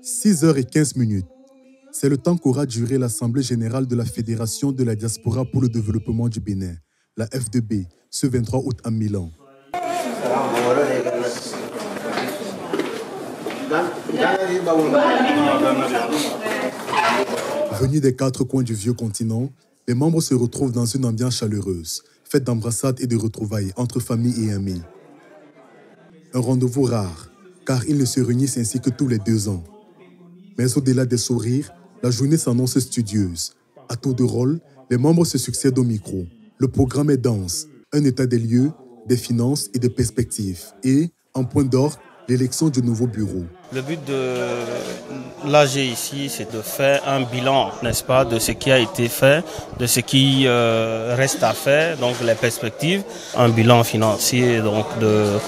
6h15. C'est le temps qu'aura duré l'Assemblée générale de la Fédération de la diaspora pour le développement du Bénin, la FDB, ce 23 août à Milan. Venus des 4 coins du vieux continent, les membres se retrouvent dans une ambiance chaleureuse, faite d'embrassades et de retrouvailles entre familles et amis. Un rendez-vous rare, car ils ne se réunissent ainsi que tous les 2 ans. Mais au-delà des sourires, la journée s'annonce studieuse. À tour de rôle, les membres se succèdent au micro. Le programme est dense, un état des lieux, des finances et des perspectives. Et, en point d'orgue, l'élection du nouveau bureau. Le but de l'AG ici, c'est de faire un bilan, n'est-ce pas, de ce qui a été fait, de ce qui reste à faire, donc les perspectives, un bilan financier donc de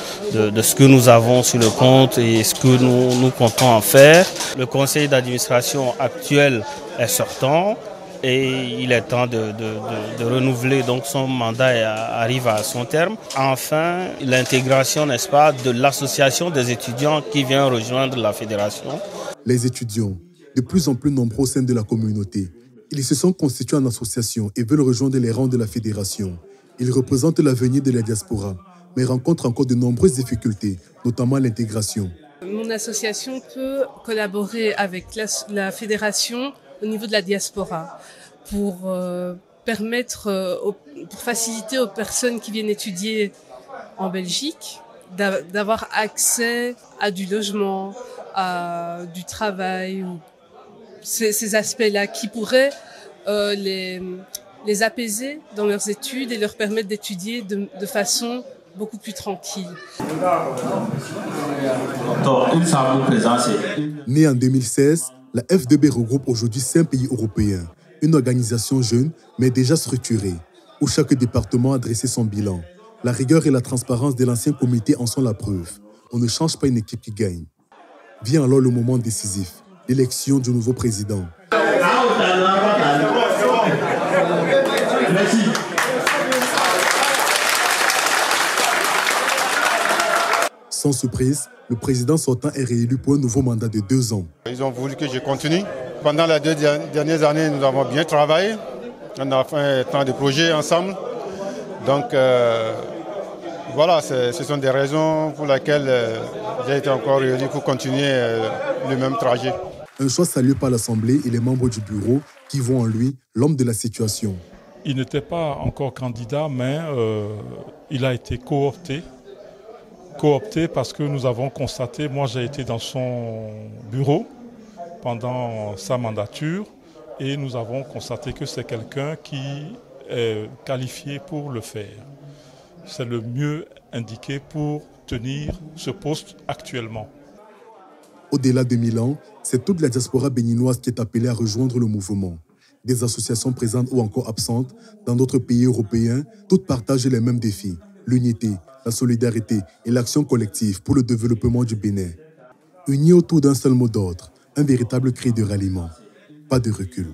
ce que nous avons sur le compte et ce que nous comptons en faire. Le conseil d'administration actuel est sortant. Et il est temps de renouveler donc son mandat et arrive à son terme. Enfin, l'intégration, n'est-ce pas, de l'association des étudiants qui vient rejoindre la fédération. Les étudiants, de plus en plus nombreux au sein de la communauté, ils se sont constitués en association et veulent rejoindre les rangs de la fédération. Ils représentent l'avenir de la diaspora, mais rencontrent encore de nombreuses difficultés, notamment l'intégration. Mon association peut collaborer avec la fédération au niveau de la diaspora pour faciliter aux personnes qui viennent étudier en Belgique d'avoir accès à du logement, à du travail, ces aspects-là qui pourraient les apaiser dans leurs études et leur permettre d'étudier de façon beaucoup plus tranquille. Née en 2016, la FDB regroupe aujourd'hui 5 pays européens, une organisation jeune mais déjà structurée, où chaque département a dressé son bilan. La rigueur et la transparence de l'ancien comité en sont la preuve. On ne change pas une équipe qui gagne. Vient alors le moment décisif, l'élection du nouveau président. Sans surprise, le président sortant est réélu pour un nouveau mandat de 2 ans. Ils ont voulu que je continue. Pendant les 2 dernières années, nous avons bien travaillé. On a fait tant de projets ensemble. Donc voilà, ce sont des raisons pour lesquelles j'ai été encore réélu pour continuer le même trajet. Un choix salué par l'Assemblée et les membres du bureau qui voient en lui l'homme de la situation. Il n'était pas encore candidat, mais il a été coopté parce que nous avons constaté, moi j'ai été dans son bureau pendant sa mandature et nous avons constaté que c'est quelqu'un qui est qualifié pour le faire. C'est le mieux indiqué pour tenir ce poste actuellement. Au-delà de Milan, c'est toute la diaspora béninoise qui est appelée à rejoindre le mouvement. Des associations présentes ou encore absentes dans d'autres pays européens, toutes partagent les mêmes défis, l'unité, la solidarité et l'action collective pour le développement du Bénin. Unis autour d'un seul mot d'ordre, un véritable cri de ralliement. Pas de recul.